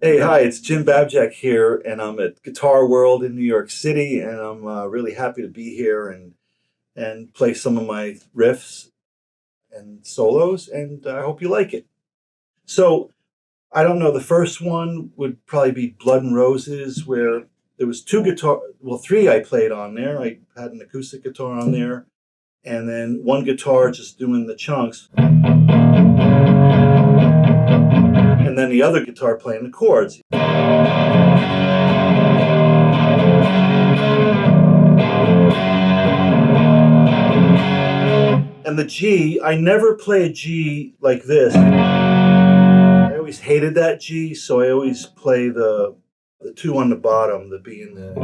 Hey, hi, it's Jim Babjak here, and I'm at Guitar World in New York City, and I'm really happy to be here and play some of my riffs and solos, and I hope you like it. So, I don't know, the first one would probably be Blood and Roses, where there was three I played on there. I had an acoustic guitar on there, and then one guitar just doing the chunks, and then the other guitar playing the chords. And the G, I never play a G like this. I always hated that G, so I always play the two on the bottom, the B and the. It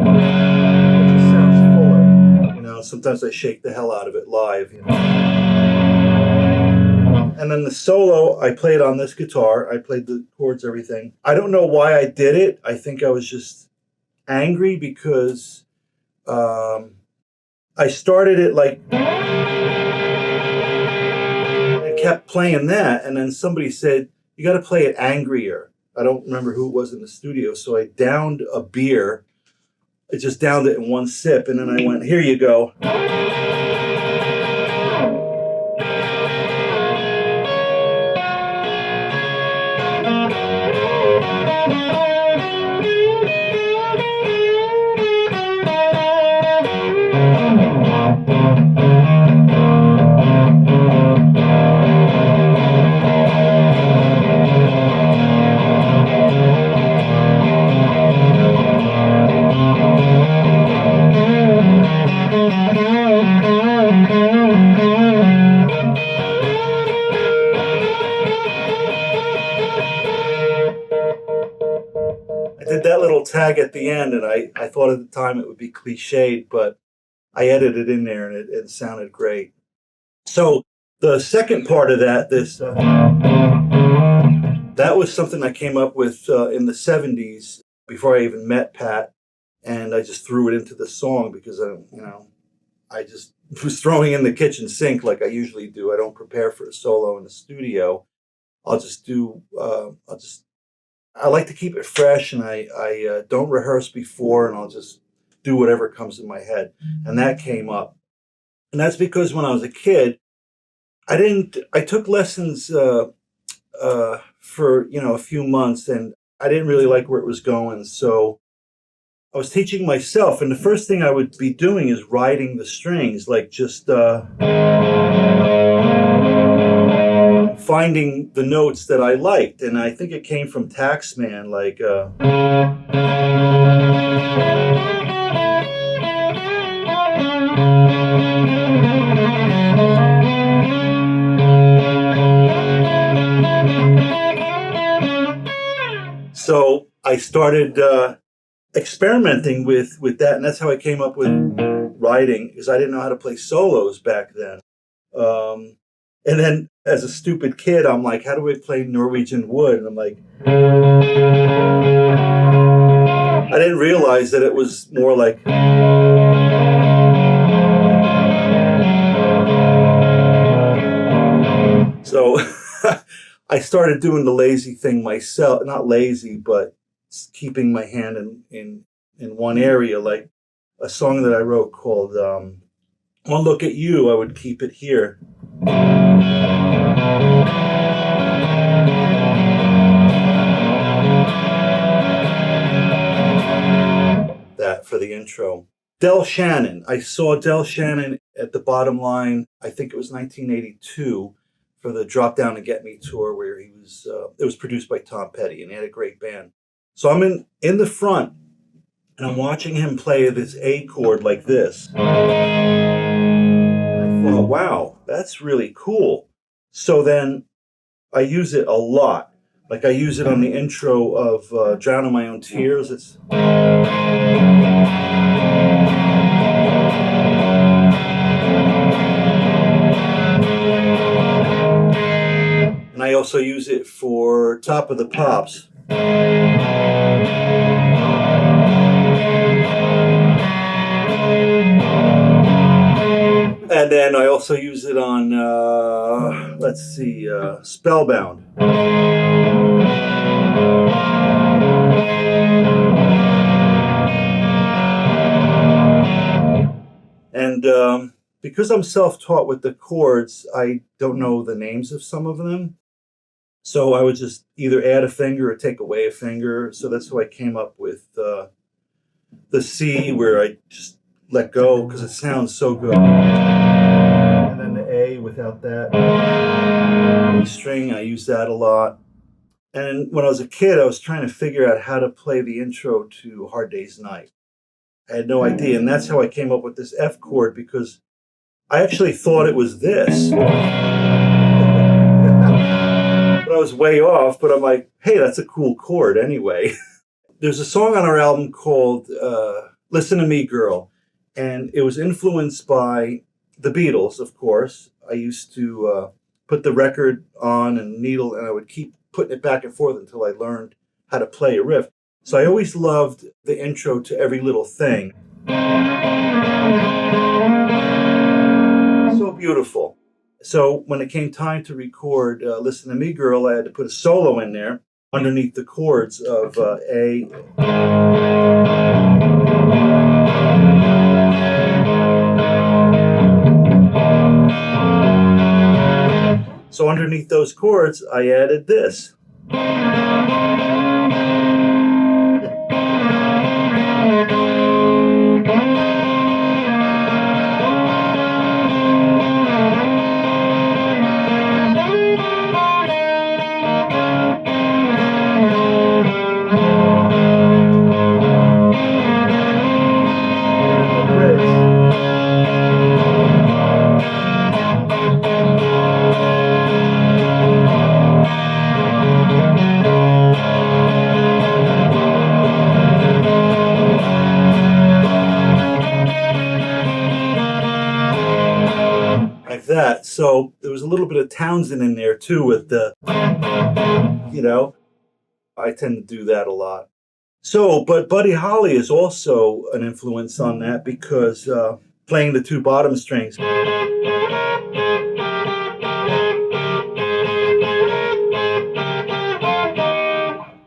just sounds fuller. You know, sometimes I shake the hell out of it live. You know. And then the solo, I played on this guitar. I played the chords, everything. I don't know why I did it. I think I was just angry because I started it like. Kept playing that, and then somebody said, you got to play it angrier. I don't remember who it was in the studio, so I downed a beer. I just downed it in one sip, and then I went, here you go. I did that little tag at the end, and I thought at the time it would be cliched, but I edited it in there, and it sounded great. So the second part of that, that was something I came up with in the 70s before I even met Pat, and I just threw it into the song because I just was throwing in the kitchen sink like I usually do. I don't prepare for a solo in the studio. I like to keep it fresh, and I don't rehearse before, and I'll just do whatever comes in my head. And that came up. And that's because when I was a kid, I took lessons for, a few months, and I didn't really like where it was going. So I was teaching myself, and the first thing I would be doing is writing the strings, like just finding the notes that I liked. And I think it came from Taxman, like so I started experimenting with that, and that's how I came up with writing, because I didn't know how to play solos back then. And then as a stupid kid, I'm like, how do I play Norwegian Wood? And I'm like, I didn't realize that it was more like. So I started doing the lazy thing myself, not lazy, but keeping my hand in one area, like a song that I wrote called One Look at You, I would keep it here. That for the intro. Del Shannon. I saw Del Shannon at the Bottom Line, I think it was 1982, for the Drop Down and Get Me tour, where it was produced by Tom Petty, and he had a great band. So I'm in the front, and I'm watching him play this A chord like this. I thought, wow, that's really cool. So then I use it a lot. Like I use it on the intro of Drown in My Own Tears. And I also use it for Top of the Pops. And then I also use it on, Spellbound. And because I'm self-taught with the chords, I don't know the names of some of them. So I would just either add a finger or take away a finger. So that's how I came up with the C, where I just let go because it sounds so good. And then the A without that. E string, I use that a lot. And when I was a kid, I was trying to figure out how to play the intro to Hard Day's Night. I had no idea. And that's how I came up with this F chord, because I actually thought it was this. But I was way off, but I'm like, hey, that's a cool chord anyway. There's a song on our album called Listen to Me, Girl. And it was influenced by the Beatles, of course. I used to put the record on and needle, and I would keep putting it back and forth until I learned how to play a riff. So I always loved the intro to Every Little Thing. So beautiful. So when it came time to record Listen to Me, Girl, I had to put a solo in there underneath the chords of A. So underneath those chords, I added this. That. So there was a little bit of Townsend in there too with the, I tend to do that a lot. So, but Buddy Holly is also an influence on that, because playing the two bottom strings.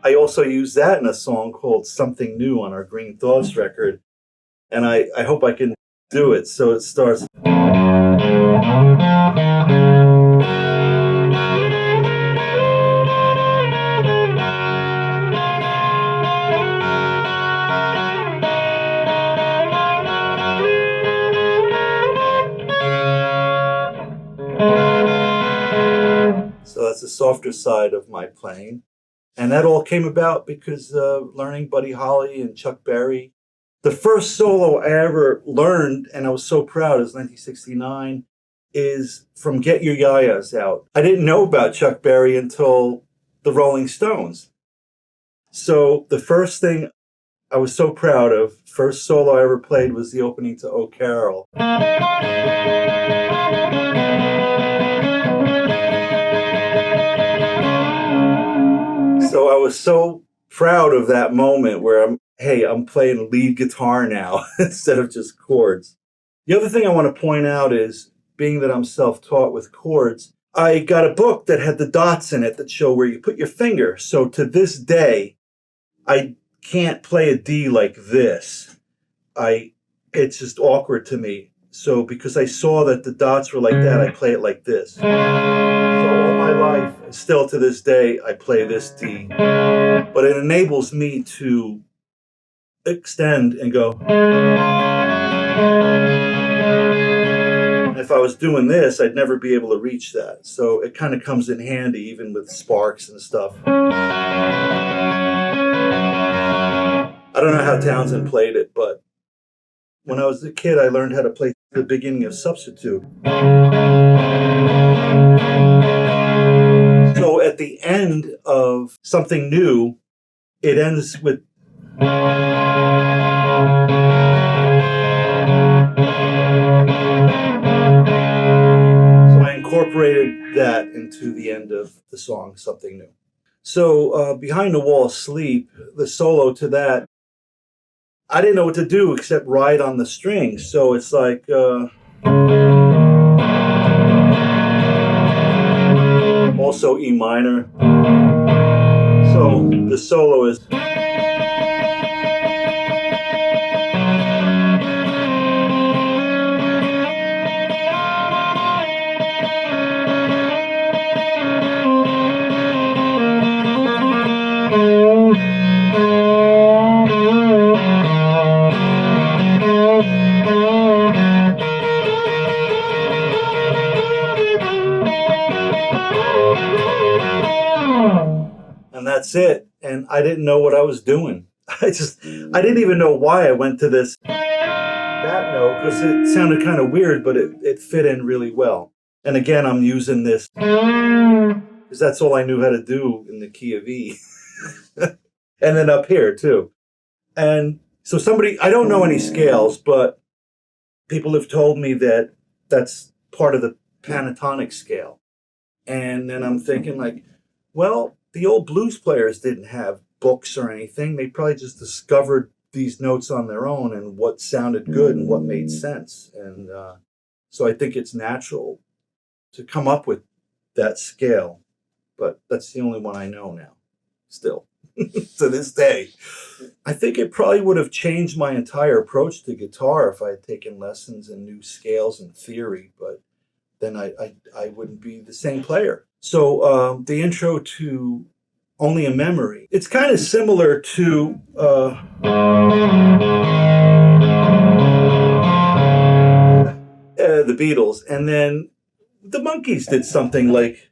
I also use that in a song called Something New on our Green Thoughts record. And I hope I can do it. So it starts. So that's the softer side of my playing. And that all came about because learning Buddy Holly and Chuck Berry. The first solo I ever learned, and I was so proud, is 1969, is from Get Your Yayas Out. I didn't know about Chuck Berry until the Rolling Stones. So the first thing I was so proud of, first solo I ever played, was the opening to Oh Carol. So I was so proud of that moment where I'm playing lead guitar now instead of just chords. The other thing I want to point out is, being that I'm self-taught with chords, I got a book that had the dots in it that show where you put your finger. So to this day, I can't play a D like this. It's just awkward to me. So because I saw that the dots were like that, I play it like this. So all my life, still to this day, I play this D. But it enables me to extend and go. And if I was doing this, I'd never be able to reach that. So it kind of comes in handy even with sparks and stuff. I don't know how Townsend played it, but when I was a kid, I learned how to play the beginning of Substitute. So at the end of Something New, it ends with. So I incorporated that into the end of the song, Something New. So Behind the Wall Sleep, the solo to that, I didn't know what to do except ride on the strings. So it's like. Also E minor. So the solo is. that's it. And I didn't know what I was doing. I didn't even know why I went to that note, because it sounded kind of weird, but it fit in really well. And again, I'm using this because that's all I knew how to do in the key of E. And then up here too. And so I don't know any scales, but people have told me that that's part of the pentatonic scale. And then I'm thinking like, well, the old blues players didn't have books or anything. They probably just discovered these notes on their own and what sounded good and what made sense. And so I think it's natural to come up with that scale. But that's the only one I know now, still, to this day. I think it probably would have changed my entire approach to guitar if I had taken lessons and knew scales and theory, but then I wouldn't be the same player. So the intro to Only a Memory, it's kind of similar to the Beatles, and then the Monkees did something like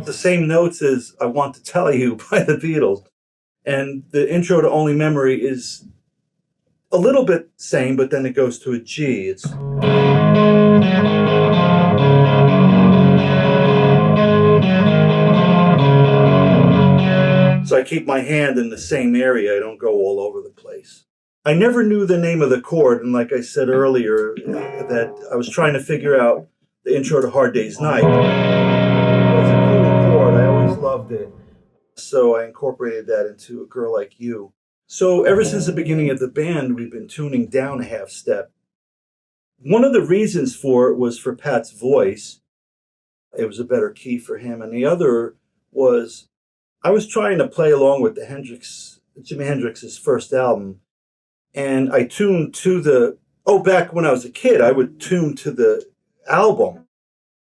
the same notes as I Want to Tell You by the Beatles. And the intro to Only Memory is a little bit same, but then it goes to a G. It's so I keep my hand in the same area. I don't go all over the place. I never knew the name of the chord, and like I said earlier, that I was trying to figure out the intro to Hard Day's Night. It's a cool chord. I always loved it. So I incorporated that into A Girl Like You. So ever since the beginning of the band, we've been tuning down a half step. One of the reasons for it was for Pat's voice. It was a better key for him. And the other was I was trying to play along with Jimi Hendrix's first album. And I tuned to back when I was a kid, I would tune to the album.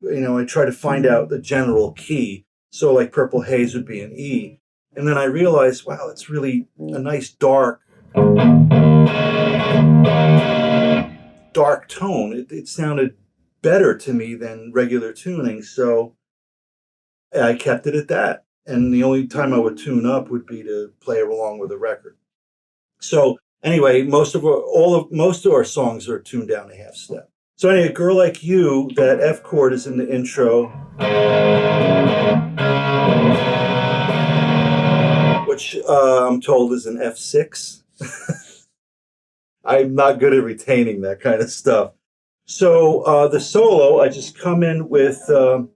I try to find out the general key. So like Purple Haze would be an E. And then I realized, wow, it's really a nice dark tone. It sounded better to me than regular tuning. So I kept it at that. And the only time I would tune up would be to play along with a record. So anyway, most of our songs are tuned down a half step. So anyway, A Girl Like You, that F chord is in the intro, which I'm told is an F6. I'm not good at retaining that kind of stuff. So the solo, I just come in with the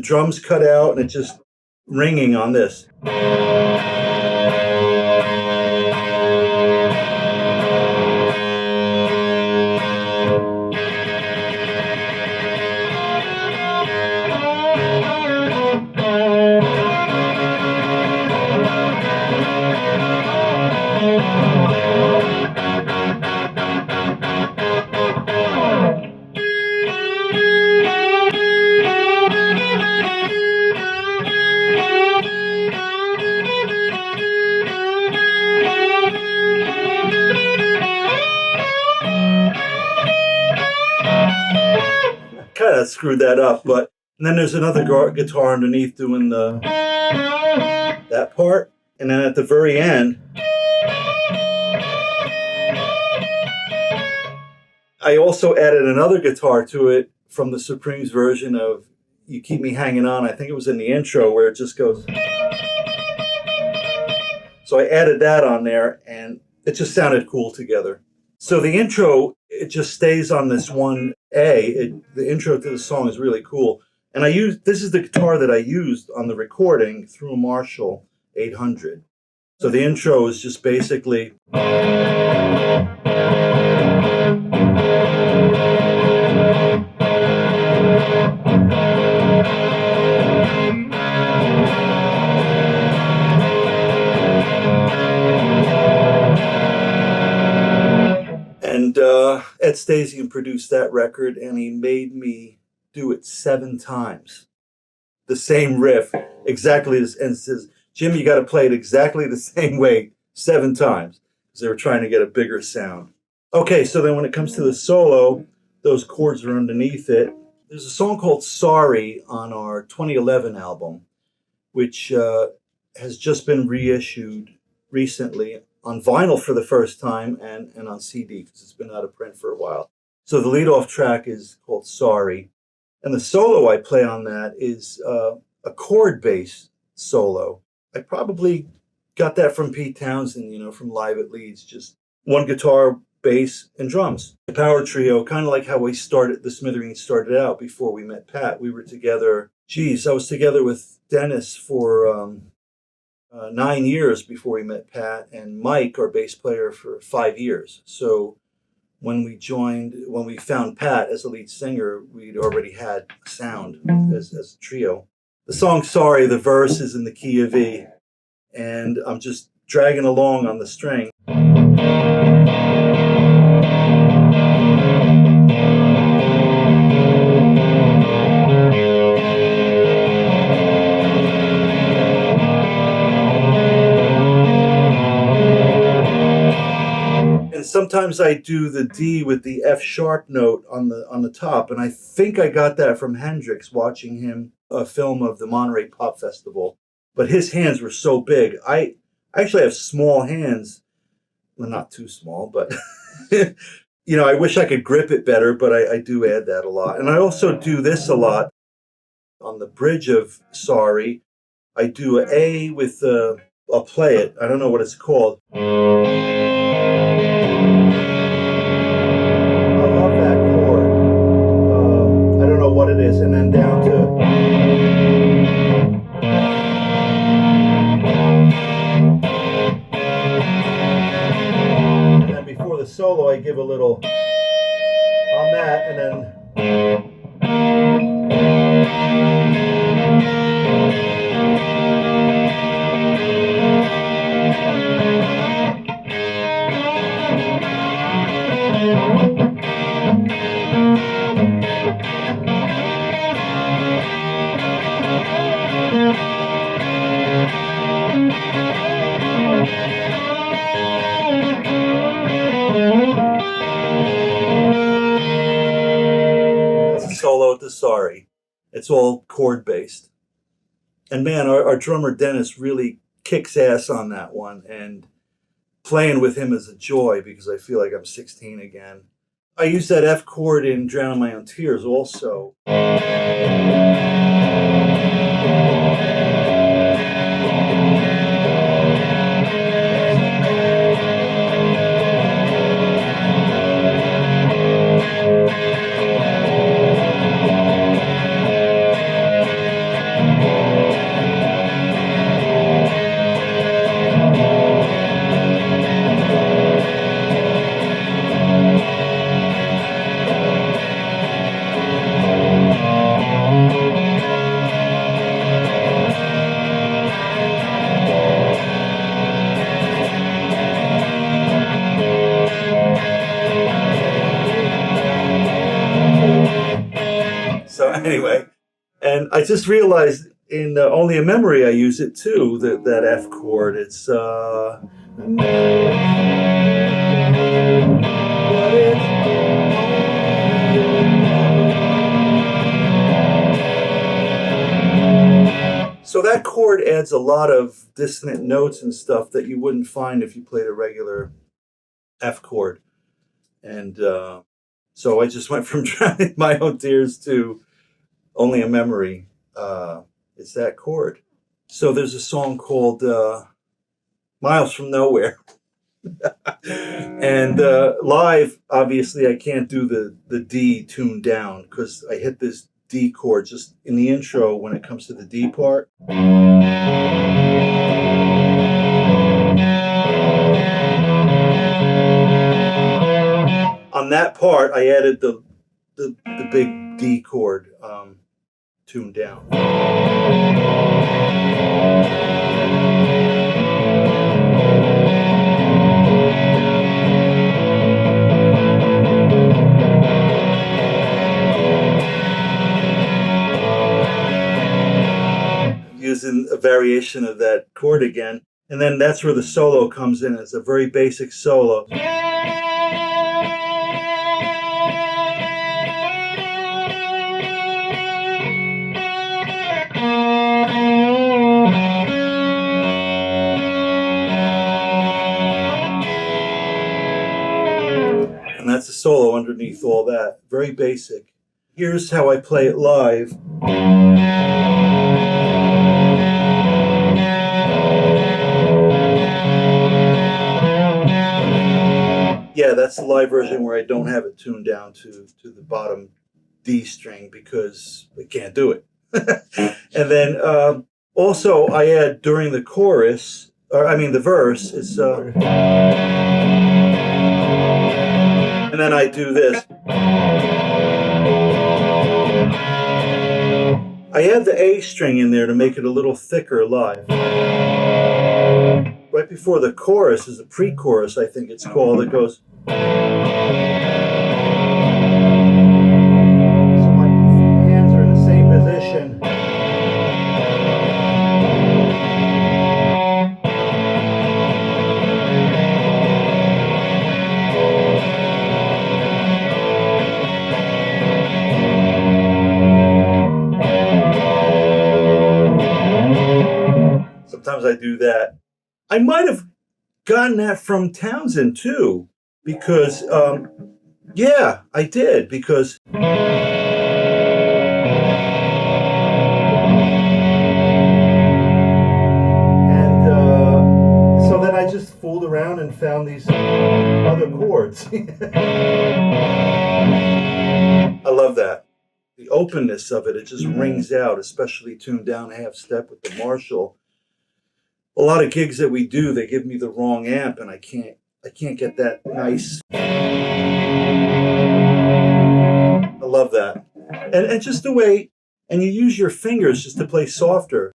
drums cut out and it's just ringing on this. Kind of screwed that up, but and then there's another guitar underneath doing that part, and then at the very end, I also added another guitar to it from the Supremes version of You Keep Me Hanging On. I think it was in the intro where it just goes. So I added that on there, and it just sounded cool together. So the intro, it just stays on this one A. The intro to the song is really cool. And this is the guitar that I used on the recording through a Marshall 800. So the intro is just basically. And Ed Stasian produced that record, and he made me do it 7 times. The same riff, exactly as, and says, Jim, you got to play it exactly the same way 7 times, because they were trying to get a bigger sound. Okay, so then when it comes to the solo, those chords are underneath it. There's a song called Sorry on our 2011 album, which has just been reissued recently on vinyl for the first time and on CD because it's been out of print for a while. So the lead-off track is called Sorry. And the solo I play on that is a chord-based solo. I probably got that from Pete Townsend, from Live at Leeds, just one guitar, bass, and drums. The power trio, kind of like how the Smithereens started out before we met Pat. We were together, I was together with Dennis for 9 years before we met Pat, and Mike, our bass player, for 5 years. So when we found Pat as a lead singer, we'd already had a sound as a trio. The song Sorry, the verse is in the key of E, and I'm just dragging along on the string. And sometimes I do the D with the F sharp note on the top, and I think I got that from Hendrix watching him a film of the Monterey Pop Festival. But his hands were so big. I actually have small hands. Well, not too small, but I wish I could grip it better, but I do add that a lot. And I also do this a lot on the bridge of Sorry. I do an A with I'll play it. I don't know what it's called. I love that chord. I don't know what it is. And then down to... Before the solo, I give a little on that, and then solo to Sorry. It's all chord based. And man, our drummer Dennis really kicks ass on that one, and playing with him is a joy because I feel like I'm 16 again. I use that F chord in Drowning My Own Tears also. So anyway, and I just realized in Only a Memory I use it too, that F chord. It's so that chord adds a lot of dissonant notes and stuff that you wouldn't find if you played a regular F chord. And so I just went from Drowning My Own Tears to Only a Memory. It's that chord. So there's a song called Miles from Nowhere. And live, obviously, I can't do the D tuned down because I hit this D chord just in the intro when it comes to the D part. On that part, I added the big D chord tuned down. Using a variation of that chord again. And then that's where the solo comes in. It's a very basic solo. that. Very basic. Here's how I play it live. Yeah, that's the live version where I don't have it tuned down to the bottom D string because I can't do it. And then also I add during the chorus, or I mean the verse, it's and then I do this. I add the A string in there to make it a little thicker live. Right before the chorus is a pre-chorus, I think it's called. It goes. So my hands are in the same position. Sometimes I do that. I might have gotten that from Townsend too, because yeah, I did, because and so then I just fooled around and found these other chords. I love that. The openness of it, it just rings out, especially tuned down half step with the Marshall. A lot of gigs that we do, they give me the wrong amp, and I can't get that nice. I love that, and just the way, and you use your fingers just to play softer.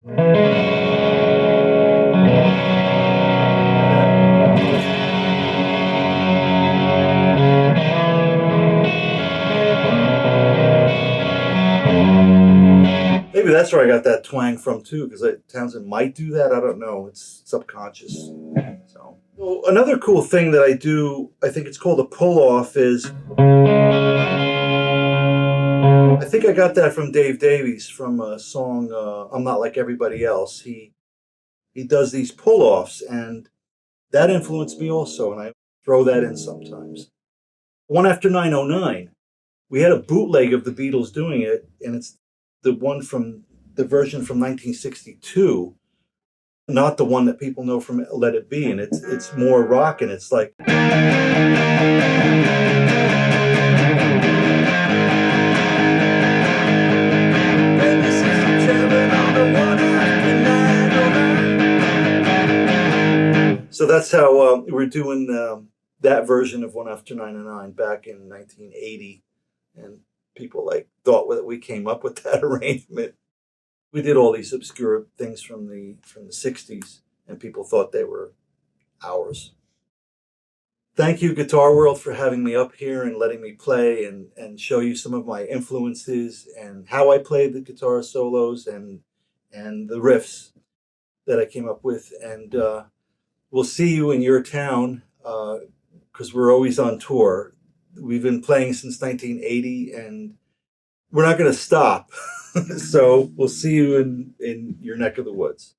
Maybe that's where I got that twang from too, because Townsend might do that. I don't know. It's subconscious. So another cool thing that I do, I think it's called a pull-off, is I think I got that from Dave Davies from a song I'm Not Like Everybody Else. He does these pull-offs, and that influenced me also, and I throw that in sometimes. One After 909, we had a bootleg of the Beatles doing it, and it's the version from 1962, not the one that people know from Let It Be, and it's more rock, and it's like. So that's how we're doing that version of One After 909 back in 1980, and people thought that we came up with that arrangement. We did all these obscure things from the 60s, and people thought they were ours. Thank you, Guitar World, for having me up here and letting me play and show you some of my influences and how I played the guitar solos and the riffs that I came up with. And we'll see you in your town because we're always on tour. We've been playing since 1980, and we're not going to stop. So we'll see you in your neck of the woods.